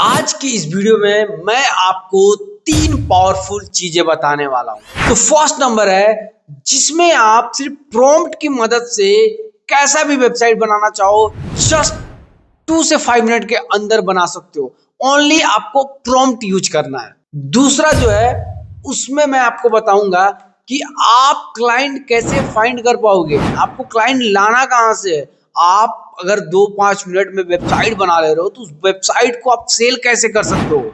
आज की इस वीडियो में मैं आपको 3 पावरफुल चीजें बताने वाला हूं। तो फर्स्ट नंबर है जिसमें आप सिर्फ प्रॉम्प्ट की मदद से कैसा भी वेबसाइट बनाना चाहो जस्ट 2 से 5 मिनट के अंदर बना सकते हो। ओनली आपको प्रॉम्प्ट यूज करना है। दूसरा जो है उसमें मैं आपको बताऊंगा कि आप क्लाइंट कैसे फाइंड कर पाओगे, आपको क्लाइंट लाना कहां से है। आप अगर 2-5 मिनट में वेबसाइट बना ले रहे हो तो उस वेबसाइट को आप सेल कैसे कर सकते हो।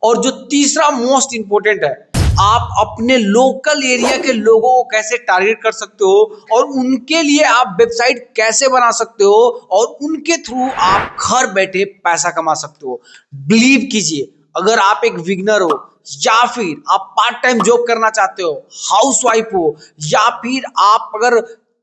और जो तीसरा मोस्ट इंपॉर्टेंट है, आप अपने लोकल एरिया के लोगों को कैसे टारगेट कर सकते हो और उनके लिए आप वेबसाइट कैसे बना सकते हो और उनके थ्रू आप घर बैठे पैसा कमा सकते हो। बिलीव कीजिए, अगर आप एक बिगिनर हो या फिर आप पार्ट टाइम जॉब करना चाहते हो, हाउसवाइफ हो, या फिर आप अगर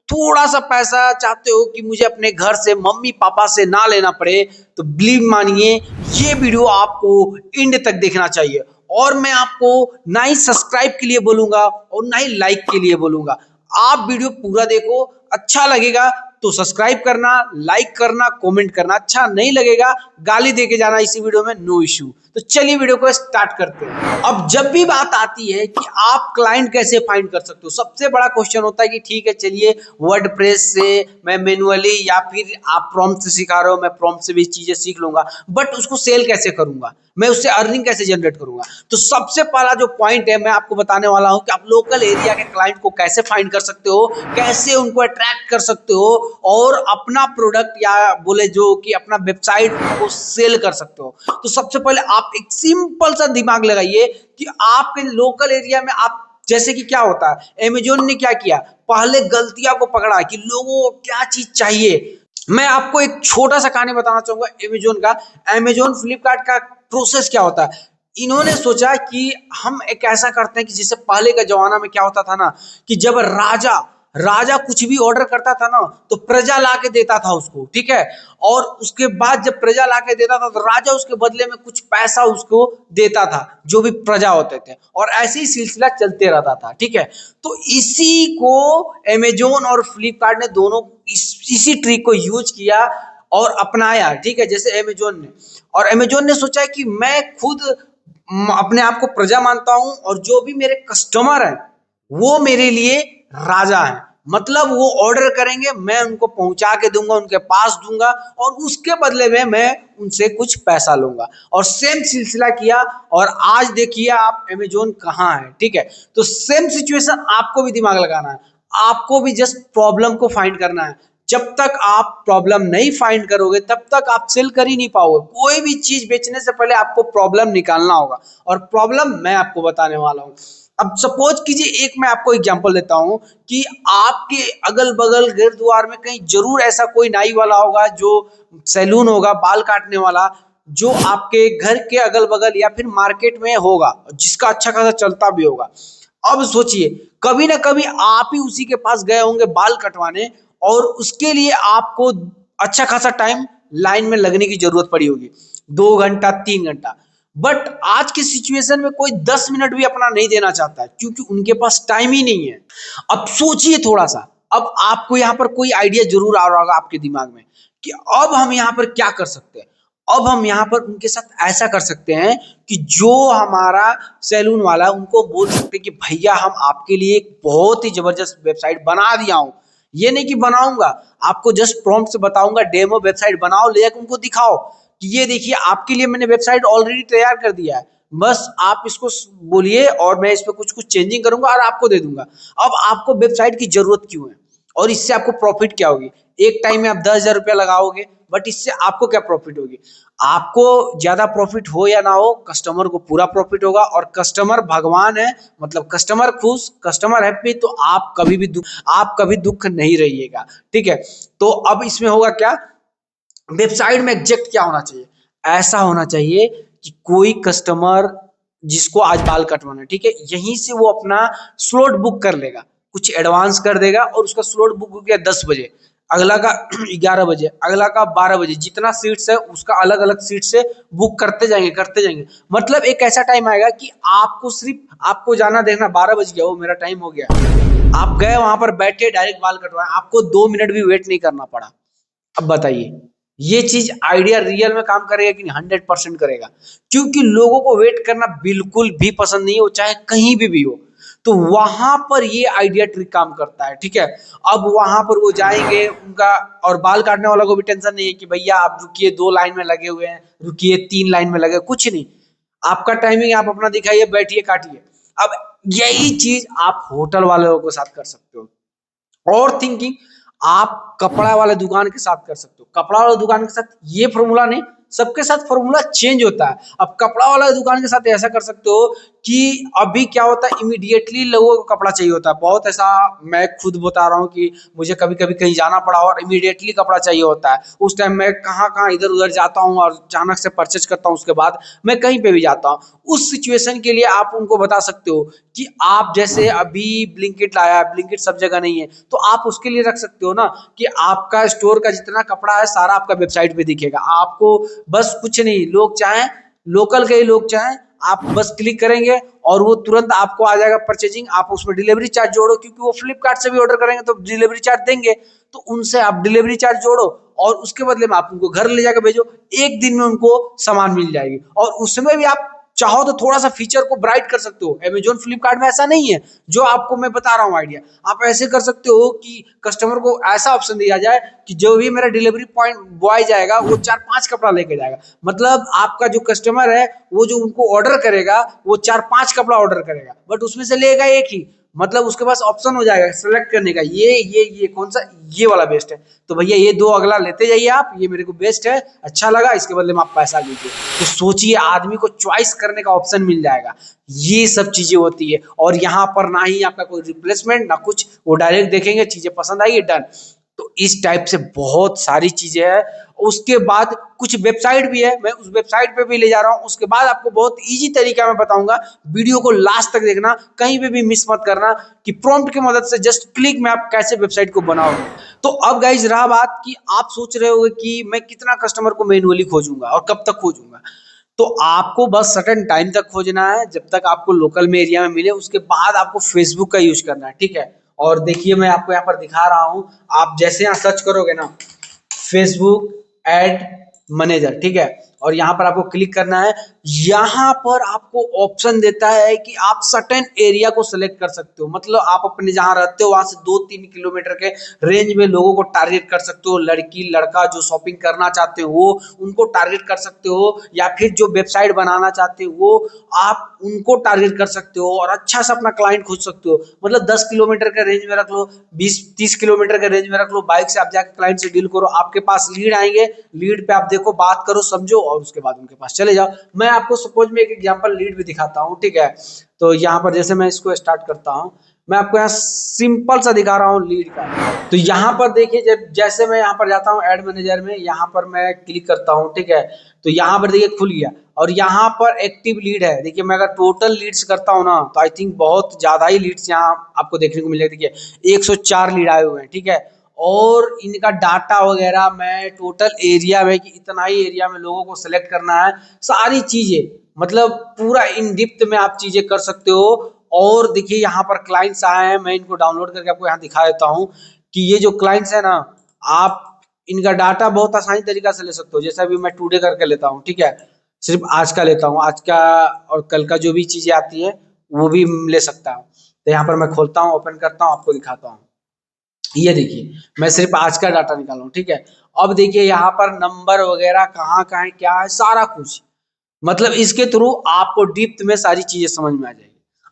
थोड़ा सा पैसा चाहते हो कि मुझे अपने घर से मम्मी पापा से ना लेना पड़े, तो बिलीव मानिए ये वीडियो आपको एंड तक देखना चाहिए। और मैं आपको ना ही सब्सक्राइब के लिए बोलूंगा और ना ही लाइक के लिए बोलूंगा। आप वीडियो पूरा देखो, अच्छा लगेगा तो सब्सक्राइब करना, लाइक करना, कमेंट करना। अच्छा नहीं लगेगा गाली देके जाना इसी वीडियो में, नो इश्यू। तो चलिए वीडियो को स्टार्ट करते हैं। अब जब भी बात आती है कि आप क्लाइंट कैसे फाइंड कर सकते हो, सबसे बड़ा क्वेश्चन होता है कि ठीक है चलिए वर्डप्रेस से मैं मैन्युअली या फिर आप प्रॉम्प्ट से सिखा रहे हो, मैं प्रॉम्प्ट से भी चीजें सीख लूंगा, बट उसको सेल कैसे करूंगा, मैं उससे अर्निंग कैसे जनरेट करूंगा। तो सबसे पहला जो पॉइंट है मैं आपको बताने वाला हूं कि आप लोकल एरिया के क्लाइंट को कैसे फाइंड कर सकते हो, कैसे उनको अट्रैक्ट कर सकते हो और अपना प्रोडक्ट या बोले जो कि अपना वेबसाइट को सेल कर सकते हो। तो सबसे पहले आप एक सिंपल सा दिमाग लगाइए कि आपके लोकल एरिया में आप, जैसे कि क्या होता है, अमेजोन ने क्या किया, पहले गलतियां को पकड़ा कि लोगों को क्या चीज चाहिए। मैं आपको एक छोटा सा कहानी बताना चाहूंगा अमेजोन का। अमेजोन फ्लिपकार्ट का प्रोसेस क्या होता है, इन्होंने सोचा कि हम एक ऐसा करते हैं कि जैसे पहले का जमाना में क्या होता था ना, कि जब राजा राजा कुछ भी ऑर्डर करता था ना तो प्रजा ला के देता था उसको, ठीक है। और उसके बाद जब प्रजा ला के देता था तो राजा उसके बदले में कुछ पैसा उसको देता था, जो भी प्रजा होते थे, और ऐसे ही सिलसिला चलते रहता था, ठीक है। तो इसी को अमेजोन और फ्लिपकार्ट ने दोनों इसी ट्रिक को यूज किया और अपनाया, ठीक है। जैसे अमेजोन ने, और अमेजोन ने सोचा है कि मैं खुद अपने आप को प्रजा मानता हूं और जो भी मेरे कस्टमर हैं वो मेरे लिए राजा है। मतलब वो ऑर्डर करेंगे, मैं उनको पहुंचा के दूंगा, उनके पास दूंगा और उसके बदले में मैं उनसे कुछ पैसा लूंगा। और सेम सिलसिला किया और आज देखिए आप अमेजोन कहाँ है, ठीक है। तो सेम सिचुएशन आपको भी दिमाग लगाना है, आपको भी जस्ट प्रॉब्लम को फाइंड करना है। जब तक आप प्रॉब्लम नहीं फाइंड करोगे तब तक आप सेल कर ही नहीं पाओगे। कोई भी चीज बेचने से पहले आपको प्रॉब्लम निकालना होगा, और प्रॉब्लम मैं आपको बताने वाला हूँ। अब सपोज कीजिए, एक मैं आपको एग्जांपल देता हूं कि आपके अगल बगल घर द्वार में कहीं जरूर ऐसा कोई नाई वाला होगा, जो सैलून होगा, बाल काटने वाला, जो आपके घर के अगल बगल या फिर मार्केट में होगा, जिसका अच्छा खासा चलता भी होगा। अब सोचिए, कभी ना कभी आप ही उसी के पास गए होंगे बाल कटवाने, और उसके लिए आपको अच्छा खासा टाइम लाइन में लगने की जरूरत पड़ी होगी, 2 घंटा 3 घंटा। बट आज के सिचुएशन में कोई 10 मिनट भी अपना नहीं देना चाहता है, क्योंकि उनके पास टाइम ही नहीं है। अब सोचिए थोड़ा सा, अब आपको यहाँ पर कोई आइडिया जरूर आ रहा होगा आपके दिमाग में कि अब हम यहाँ पर क्या कर सकते हैं। अब हम यहाँ पर उनके साथ ऐसा कर सकते हैं कि जो हमारा सैलून वाला है उनको बोल सकते हैं कि भैया हम आपके लिए एक बहुत ही जबरदस्त वेबसाइट बना दिया हूँ। ये नहीं कि बनाऊंगा, आपको जस्ट प्रॉम्प्ट से बताऊंगा, डेमो वेबसाइट बनाओ, ले उनको दिखाओ कि ये देखिए आपके लिए मैंने वेबसाइट ऑलरेडी तैयार कर दिया है, बस आप इसको बोलिए और मैं इस पर कुछ कुछ चेंजिंग करूंगा और आपको दे दूंगा। अब आपको वेबसाइट की जरूरत क्यों है और इससे आपको प्रॉफिट क्या होगी। एक टाइम में आप 10,000 रुपया लगाओगे, बट इससे आपको क्या प्रॉफिट होगी। आपको ज्यादा प्रॉफिट हो या ना हो, कस्टमर को पूरा प्रॉफिट होगा, और कस्टमर भगवान है, मतलब कस्टमर खुश, कस्टमर हैप्पी, तो आप कभी दुख नहीं रहिएगा, ठीक है। तो अब इसमें होगा क्या, वेबसाइट में एग्जैक्ट क्या होना चाहिए, ऐसा होना चाहिए कि कोई कस्टमर जिसको आज बाल कटवाना है, ठीक है, यहीं से वो अपना स्लॉट बुक कर लेगा, कुछ एडवांस कर देगा और उसका स्लॉट बुक हो गया 10 बजे, अगला का 11 बजे, अगला का 12 बजे, जितना सीट्स है उसका अलग अलग सीट से बुक करते जाएंगे। मतलब एक ऐसा टाइम आएगा कि आपको सिर्फ आपको जाना देखना 12 बज गया, वो मेरा टाइम हो गया, आप गए वहां पर बैठे डायरेक्ट बाल कटवाए, आपको 2 मिनट भी वेट नहीं करना पड़ा। अब बताइए ये चीज आइडिया रियल में काम करेगा कि नहीं? 100% करेगा, क्योंकि लोगों को वेट करना बिल्कुल भी पसंद नहीं हो, चाहे कहीं भी हो। तो वहां पर ये आइडिया ट्रिक काम करता है, ठीक है। अब वहां पर वो जाएंगे उनका, और बाल काटने वाला को भी टेंशन नहीं है कि भैया आप रुकिए 2 लाइन में लगे हुए हैं, रुकिए 3 लाइन में लगे, कुछ नहीं। आपका टाइमिंग आप अपना दिखाइए, बैठिए, काटिए। अब यही चीज आप होटल वालों के साथ कर सकते हो। और थिंकिंग आप कपड़ा वाले दुकान के साथ कर सकते हो। कपड़ा वाले दुकान के साथ ये फॉर्मूला नहीं, सबके साथ फॉर्मूला चेंज होता है। अब कपड़ा वाला दुकान के साथ ऐसा कर सकते हो कि अभी क्या होता है, इमीडिएटली लोगों को कपड़ा चाहिए होता है। बहुत ऐसा, मैं खुद बता रहा हूँ कि मुझे कभी कभी कहीं जाना पड़ा और इमीडिएटली कपड़ा चाहिए होता है। उस टाइम मैं कहाँ कहाँ इधर उधर जाता हूँ और अचानक से परचेज करता हूँ, उसके बाद मैं कहीं पे भी जाता हूँ। उस सिचुएशन के लिए आप उनको बता सकते हो कि आप जैसे अभी ब्लिंकिट लाया है, ब्लिंकिट सब जगह नहीं है, तो आप उसके लिए रख सकते हो ना कि आपका स्टोर का जितना कपड़ा है सारा आपका वेबसाइट पे दिखेगा। आपको बस कुछ नहीं, लोग चाहें, लोकल के ही लोग चाहें, आप बस क्लिक करेंगे और वो तुरंत आपको आ जाएगा परचेजिंग। आप उसमें डिलीवरी चार्ज जोड़ो, क्योंकि वो फ्लिपकार्ट से भी ऑर्डर करेंगे तो डिलीवरी चार्ज देंगे, तो उनसे आप डिलीवरी चार्ज जोड़ो और उसके बदले में आप उनको घर ले जाकर भेजो। एक दिन में उनको सामान मिल जाएगी। और उसमें भी आप चाहो तो थोड़ा सा फीचर को ब्राइट कर सकते हो। अमेजोन फ्लिपकार्ट में ऐसा नहीं है जो आपको मैं बता रहा हूँ आइडिया। आप ऐसे कर सकते हो कि कस्टमर को ऐसा ऑप्शन दिया जाए कि जो भी मेरा डिलीवरी पॉइंट बॉय जाएगा वो 4-5 कपड़ा लेके जाएगा। मतलब आपका जो कस्टमर है वो जो उनको ऑर्डर करेगा वो 4-5 कपड़ा ऑर्डर करेगा, बट उसमें से लेगा एक ही। मतलब उसके पास ऑप्शन हो जाएगा सेलेक्ट करने का, ये कौन सा, ये वाला बेस्ट है, तो भैया ये 2 अगला लेते जाइए आप, ये मेरे को बेस्ट है, अच्छा लगा, इसके बदले में आप पैसा लीजिए। तो सोचिए, आदमी को चॉइस करने का ऑप्शन मिल जाएगा। ये सब चीजें होती है, और यहाँ पर ना ही आपका कोई रिप्लेसमेंट ना कुछ, वो डायरेक्ट देखेंगे, चीजें पसंद आई, डन। तो इस टाइप से बहुत सारी चीजें हैं। उसके बाद कुछ वेबसाइट भी है, मैं उस वेबसाइट पे भी ले जा रहा हूँ। उसके बाद आपको बहुत इजी तरीका मैं बताऊंगा, वीडियो को लास्ट तक देखना, कहीं पे भी मिस मत करना कि प्रॉम्प्ट की मदद से जस्ट क्लिक में आप कैसे वेबसाइट को बनाओगे। तो अब गाइज रहा बात कि आप सोच रहे होगे कि मैं कितना कस्टमर को मैन्युअली खोजूंगा और कब तक खोजूंगा। तो आपको बस सर्टेन टाइम तक खोजना है, जब तक आपको लोकल में एरिया में मिले। उसके बाद आपको फेसबुक का यूज करना है, ठीक है। और देखिए मैं आपको यहाँ पर दिखा रहा हूँ, आप जैसे यहाँ सर्च करोगे ना फेसबुक एड मैनेजर, ठीक है, और यहाँ पर आपको क्लिक करना है। यहाँ पर आपको ऑप्शन देता है कि आप सर्टेन एरिया को सिलेक्ट कर सकते हो। मतलब आप अपने जहाँ रहते हो वहां से 2-3 किलोमीटर के रेंज में लोगों को टारगेट कर सकते हो। लड़की लड़का जो शॉपिंग करना चाहते हो वो उनको टारगेट कर सकते हो, या फिर जो वेबसाइट बनाना चाहते हो वो आप उनको टारगेट कर सकते हो और अच्छा सा अपना क्लाइंट खोज सकते हो। मतलब 10 किलोमीटर के रेंज में रख लो, 20-30 किलोमीटर के रेंज में रख लो, बाइक से आप जाकर क्लाइंट से डील करो। आपके पास लीड आएंगे, लीड पे आप देखो, बात करो, समझो, और उसके बाद उनके पास चले जाओ। मैं आपको सपोज में एक एग्जांपल लीड भी दिखाता हूँ, ठीक है। तो यहाँ पर जैसे मैं इसको स्टार्ट करता हूँ, मैं आपको यहाँ सिंपल सा दिखा रहा हूँ लीड का। तो यहाँ पर देखिए, जब जैसे मैं यहाँ पर जाता हूँ एड मैनेजर में, यहाँ पर मैं क्लिक करता हूँ, ठीक है। तो यहाँ पर देखिए खुल गया, और यहाँ पर एक्टिव लीड है। देखिए मैं अगर टोटल लीड्स करता हूँ ना, तो आई थिंक बहुत ज्यादा ही लीड्स यहाँ आपको देखने को मिलेगा। देखिए 104 लीड आए हुए हैं, ठीक है। और इनका डाटा वगैरह, मैं टोटल एरिया में कि इतना ही एरिया में लोगों को सिलेक्ट करना है, सारी चीजें, मतलब पूरा इन डिप्थ में आप चीजें कर सकते हो। और देखिए यहाँ पर क्लाइंट्स आए हैं, मैं इनको डाउनलोड करके आपको यहाँ दिखा देता हूँ कि ये जो क्लाइंट्स है ना, आप इनका डाटा बहुत आसानी तरीका से ले सकते हो। जैसे अभी मैं टुडे करके लेता हूँ, ठीक है, सिर्फ आज का लेता हूँ, आज का और कल का जो भी चीजें आती है वो भी ले सकता हूँ। तो यहाँ पर मैं खोलता हूँ, ओपन करता हूँ, आपको दिखाता हूँ। ये देखिए मैं सिर्फ आज का डाटा निकाला हूँ, ठीक है। अब देखिए यहाँ पर नंबर वगैरह कहाँ कहाँ है, क्या है, सारा कुछ। मतलब इसके थ्रू आपको डीप में सारी चीजें समझ में आ जाएगी।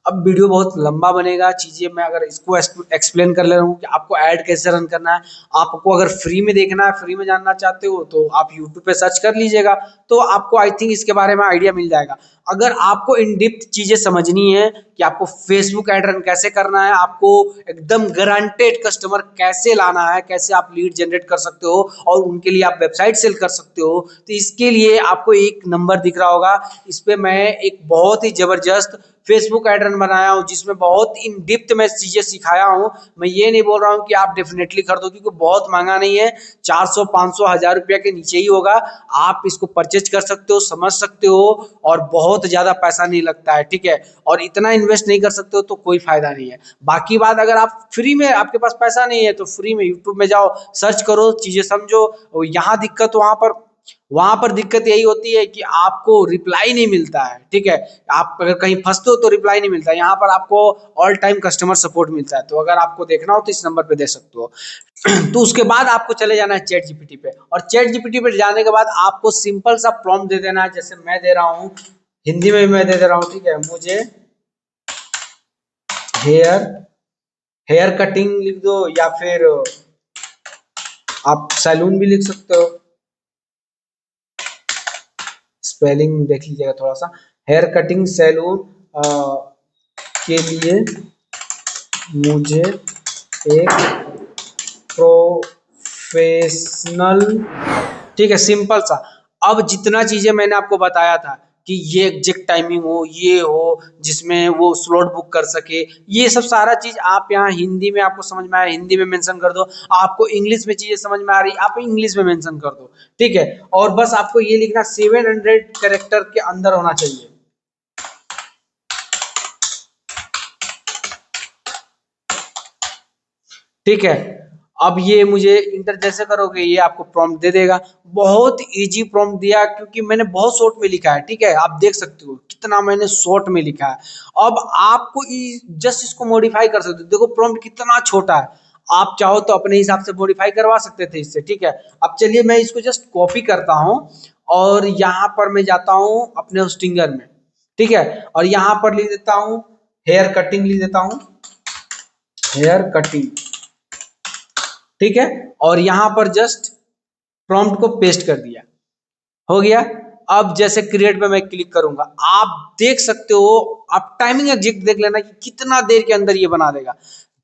अब वीडियो बहुत लंबा बनेगा, चीजें मैं अगर इसको एक्सप्लेन कर ले रहा हूँ कि आपको ऐड कैसे रन करना है। आपको अगर फ्री में देखना है, फ्री में जानना चाहते हो, तो आप यूट्यूब पे सर्च कर लीजिएगा, तो आपको आई थिंक इसके बारे में आइडिया मिल जाएगा। अगर आपको इन डिप्थ चीजें समझनी है कि आपको फेसबुक ऐड रन कैसे करना है, आपको एकदम गारंटेड कस्टमर कैसे लाना है, कैसे आप लीड जनरेट कर सकते हो और उनके लिए आप वेबसाइट सेल कर सकते हो, तो इसके लिए आपको एक नंबर दिख रहा होगा, इस पे मैं एक बहुत ही जबरदस्त फेसबुक ऐड रन कंटेंट बनाया हूँ जिसमें बहुत इन डिप्थ में चीजें सिखाया हूँ। मैं ये नहीं बोल रहा हूँ कि आप डेफिनेटली खरीदो, क्योंकि बहुत महंगा नहीं है, 400 500 1000 रुपया के नीचे ही होगा। आप इसको परचेज कर सकते हो, समझ सकते हो, और बहुत ज्यादा पैसा नहीं लगता है, ठीक है। और इतना इन्वेस्ट नहीं कर सकते हो तो कोई फायदा नहीं है। बाकी बात, अगर आप फ्री में, आपके पास पैसा नहीं है तो फ्री में यूट्यूब में जाओ, सर्च करो, चीजें समझो। यहाँ दिक्कत वहां पर दिक्कत यही होती है कि आपको रिप्लाई नहीं मिलता है, ठीक है। आप अगर कहीं फंसते हो तो रिप्लाई नहीं मिलता है। यहाँ पर आपको ऑल टाइम कस्टमर सपोर्ट मिलता है। तो अगर आपको देखना हो तो इस नंबर पे दे सकते हो। तो उसके बाद आपको चले जाना है चैट जीपीटी पे, और चैट जीपीटी पे जाने के बाद आपको सिंपल सा प्रॉम्प्ट दे देना है। जैसे मैं दे रहा हूँ, हिंदी में भी मैं दे रहा हूँ, ठीक है। मुझे हेयर हेयर कटिंग लिख दो, या फिर आप सैलून भी लिख सकते हो। स्पेलिंग देख लीजिएगा थोड़ा सा। हेयर कटिंग सैलून के लिए मुझे एक प्रोफेशनल, ठीक है, सिंपल सा। अब जितना चीजें मैंने आपको बताया था कि ये एग्जैक्ट टाइमिंग हो, ये हो जिसमें वो स्लॉट बुक कर सके, ये सब सारा चीज आप यहाँ हिंदी में, आपको समझ में आया हिंदी में मेंशन कर दो। आपको इंग्लिश में चीजें समझ में आ रही आप इंग्लिश में मेंशन कर दो, ठीक है। और बस आपको ये लिखना 700 कैरेक्टर के अंदर होना चाहिए। ठीक है। अब ये मुझे इंटर जैसे करोगे ये आपको प्रॉम्प्ट दे देगा। बहुत इजी प्रॉम्प्ट दिया, क्योंकि मैंने बहुत शॉर्ट में लिखा है, ठीक है। आप देख सकते हो कितना मैंने शॉर्ट में लिखा है। अब आपको जस्ट इसको मॉडिफाई कर सकते हो। देखो प्रॉम्प्ट कितना छोटा है। आप चाहो तो अपने हिसाब से मॉडिफाई करवा सकते थे इससे, ठीक है। अब चलिए मैं इसको जस्ट कॉपी करता हूँ, और यहाँ पर मैं जाता हूँ अपने होस्टिंगर में, ठीक है। और यहाँ पर लिख देता हूँ हेयर कटिंग, लिख देता हूँ हेयर कटिंग, ठीक है। और यहां पर जस्ट प्रॉम्प्ट को पेस्ट कर दिया, हो गया। अब जैसे क्रिएट पे मैं क्लिक करूंगा, आप देख सकते हो, आप टाइमिंग एग्जैक्ट देख लेना कि कितना देर के अंदर ये बना देगा।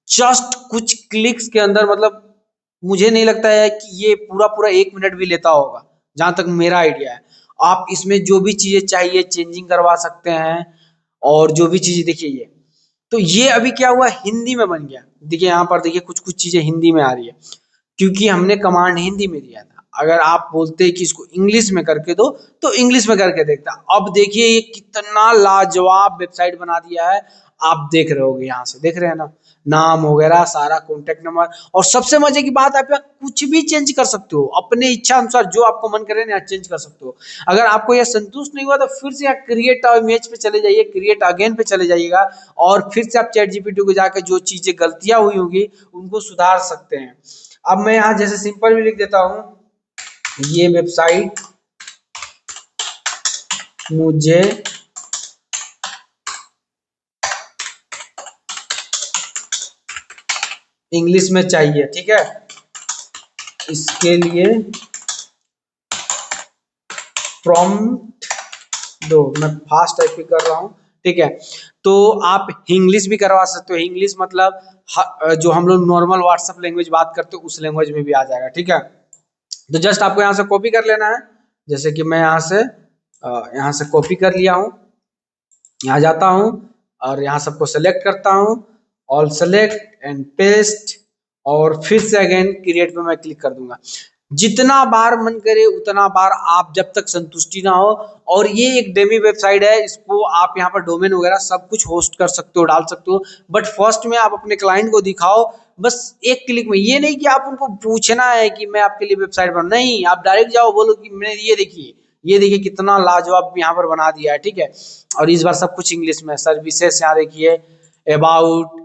जस्ट कुछ क्लिक्स के अंदर, मतलब मुझे नहीं लगता है कि ये पूरा पूरा 1 मिनट भी लेता होगा, जहां तक मेरा आइडिया है। आप इसमें जो भी चीजें चाहिए चेंजिंग करवा सकते हैं, और जो भी चीजें, देखिए ये, तो ये अभी क्या हुआ, हिंदी में बन गया। देखिए यहाँ पर, देखिए कुछ कुछ चीजें हिंदी में आ रही है, क्योंकि हमने कमांड हिंदी में दिया था। अगर आप बोलते कि इसको इंग्लिश में करके दो तो इंग्लिश में करके देखता। अब देखिए ये कितना लाजवाब वेबसाइट बना दिया है। आप देख रहे होगे, यहाँ से देख रहे हैं ना, नाम वगैरह सारा, कॉन्टेक्ट नंबर। और सबसे मजे की बात, आप यहाँ कुछ भी चेंज कर सकते हो अपने इच्छा अनुसार, जो आपको मन करे ना चेंज कर सकते हो। अगर आपको यह संतुष्ट नहीं हुआ तो फिर से यहाँ क्रिएट इमेज पे चले जाइए, क्रिएट अगेन पे चले जाइएगा, और फिर से आप चैट जीपीटी को जाकर जो चीजें गलतियां हुई होंगी उनको सुधार सकते हैं। अब मैं यहाँ जैसे सिंपल भी लिख देता हूं, ये वेबसाइट मुझे इंग्लिश में चाहिए, ठीक है। इसके लिए प्रॉम्प्ट दो। मैं फास्ट टाइपिंग कर रहा हूं, ठीक है। तो आप इंग्लिश भी करवा सकते हो। इंग्लिश मतलब जो हम लोग नॉर्मल व्हाट्सएप लैंग्वेज बात करते हो उस लैंग्वेज में भी आ जाएगा, ठीक है। तो जस्ट आपको यहाँ से कॉपी कर लेना है। जैसे कि मैं यहाँ से कॉपी कर लिया हूँ, यहाँ जाता हूँ और यहाँ सबको सेलेक्ट करता हूँ, ऑल सेलेक्ट एंड पेस्ट, और फिर से अगेन क्रिएट पे मैं क्लिक कर दूंगा। जितना बार मन करे उतना बार, आप जब तक संतुष्टि ना हो। और ये एक डेमी वेबसाइट है, इसको आप यहाँ पर डोमेन वगैरह सब कुछ होस्ट कर सकते हो, डाल सकते हो। बट फर्स्ट में आप अपने क्लाइंट को दिखाओ, बस एक क्लिक में। ये नहीं कि आप उनको पूछना है कि मैं आपके लिए वेबसाइट बना, नहीं, आप डायरेक्ट जाओ, बोलो कि मैंने ये देखिए कितना लाजवाब यहाँ पर बना दिया है, ठीक है। और इस बार सब कुछ इंग्लिश में। सर्विसेज यहाँ देखिए, अबाउट,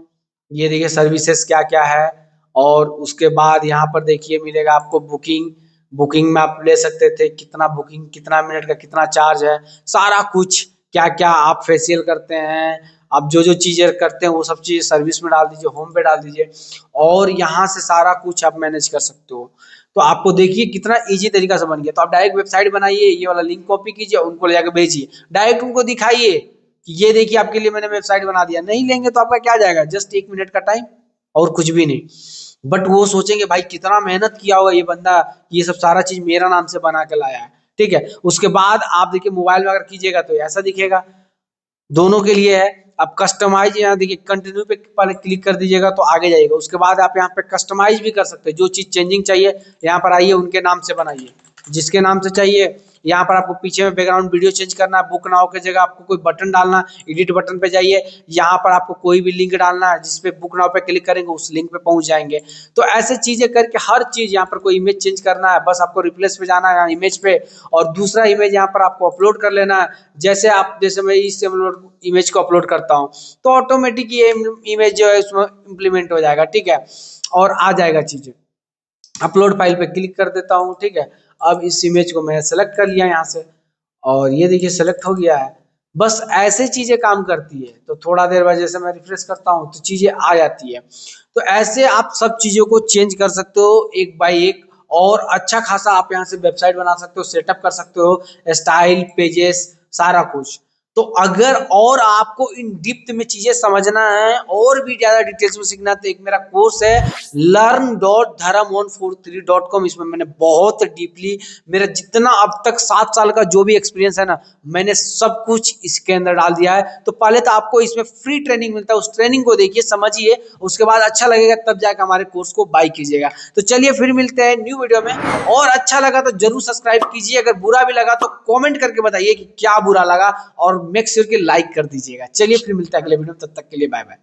ये देखिए सर्विसेज क्या क्या है। और उसके बाद यहाँ पर देखिए मिलेगा आपको बुकिंग। बुकिंग में आप ले सकते थे कितना बुकिंग, कितना मिनट का कितना चार्ज है, सारा कुछ, क्या क्या आप फेशियल करते हैं, आप जो जो चीजें करते हैं वो सब चीज सर्विस में डाल दीजिए, होम पे डाल दीजिए, और यहाँ से सारा कुछ आप मैनेज कर सकते हो। तो आपको देखिए कितना इजी तरीका से बन गया। तो आप डायरेक्ट वेबसाइट बनाइए, ये वाला लिंक कॉपी कीजिए, उनको ले जाकर भेजिए, डायरेक्ट उनको दिखाइए कि ये देखिए आपके लिए मैंने वेबसाइट बना दिया। नहीं लेंगे तो आपका क्या जाएगा, जस्ट 1 मिनट का टाइम और कुछ भी नहीं। बट वो सोचेंगे भाई कितना मेहनत किया होगा ये बंदा, ये सब सारा चीज मेरा नाम से बना के लाया है, ठीक है। उसके बाद आप देखिए मोबाइल में अगर कीजिएगा तो ऐसा दिखेगा, दोनों के लिए है। अब कस्टमाइज यहाँ देखिए कंटिन्यू पे पहले क्लिक कर दीजिएगा तो आगे जाइएगा। उसके बाद आप यहाँ पे कस्टमाइज भी कर सकते हैं, जो चीज़ चेंजिंग चाहिए यहाँ पर आइए, उनके नाम से बनाइए, जिसके नाम से चाहिए। यहाँ पर आपको पीछे में बैकग्राउंड वीडियो चेंज करना है, बुक नाउ की जगह आपको कोई बटन डालना, एडिट बटन पे जाइए, यहाँ पर आपको कोई भी लिंक डालना है, जिसपे बुक नाउ पे क्लिक करेंगे उस लिंक पे पहुंच जाएंगे। तो ऐसे चीजें करके हर चीज, यहाँ पर कोई इमेज चेंज करना है बस आपको रिप्लेस पे जाना है इमेज पे, और दूसरा इमेज यहाँ पर आपको अपलोड कर लेना है। जैसे मैं इस इमेज को अपलोड करता हूँ तो ऑटोमेटिक ये इमेज जो है उसमें इम्प्लीमेंट हो जाएगा, ठीक है, और आ जाएगा चीजें। अपलोड फाइल पे क्लिक कर देता हूँ, ठीक है। अब इस इमेज को मैंने सेलेक्ट कर लिया यहाँ से, और ये देखिए सेलेक्ट हो गया है। बस ऐसे चीजें काम करती है। तो थोड़ा देर बाद जैसे मैं रिफ्रेश करता हूँ तो चीजें आ जाती है। तो ऐसे आप सब चीजों को चेंज कर सकते हो एक बाय एक, और अच्छा खासा आप यहाँ से वेबसाइट बना सकते हो, सेटअप कर सकते हो, स्टाइल, पेजेस, सारा कुछ। तो अगर और आपको इन डिप्थ में चीजें समझना है और भी ज्यादा डिटेल्स में सीखना है तो एक मेरा कोर्स है learn.dharam143.com। इसमें मैंने बहुत डीपली, मेरा जितना अब तक 7 साल का जो भी एक्सपीरियंस है ना, मैंने सब कुछ इसके अंदर डाल दिया है। तो पहले तो आपको इसमें फ्री ट्रेनिंग मिलता है, उस ट्रेनिंग को देखिए, समझिए, उसके बाद अच्छा लगेगा तब जाकर हमारे कोर्स को बाय कीजिएगा। तो चलिए फिर मिलते हैं न्यू वीडियो में, और अच्छा लगा तो जरूर सब्सक्राइब कीजिए, अगर बुरा भी लगा तो कमेंट करके बताइए कि क्या बुरा लगा, और मेक श्योर कि लाइक कर दीजिएगा। चलिए फिर मिलते हैं अगले वीडियो में, तब तक के लिए बाय बाय।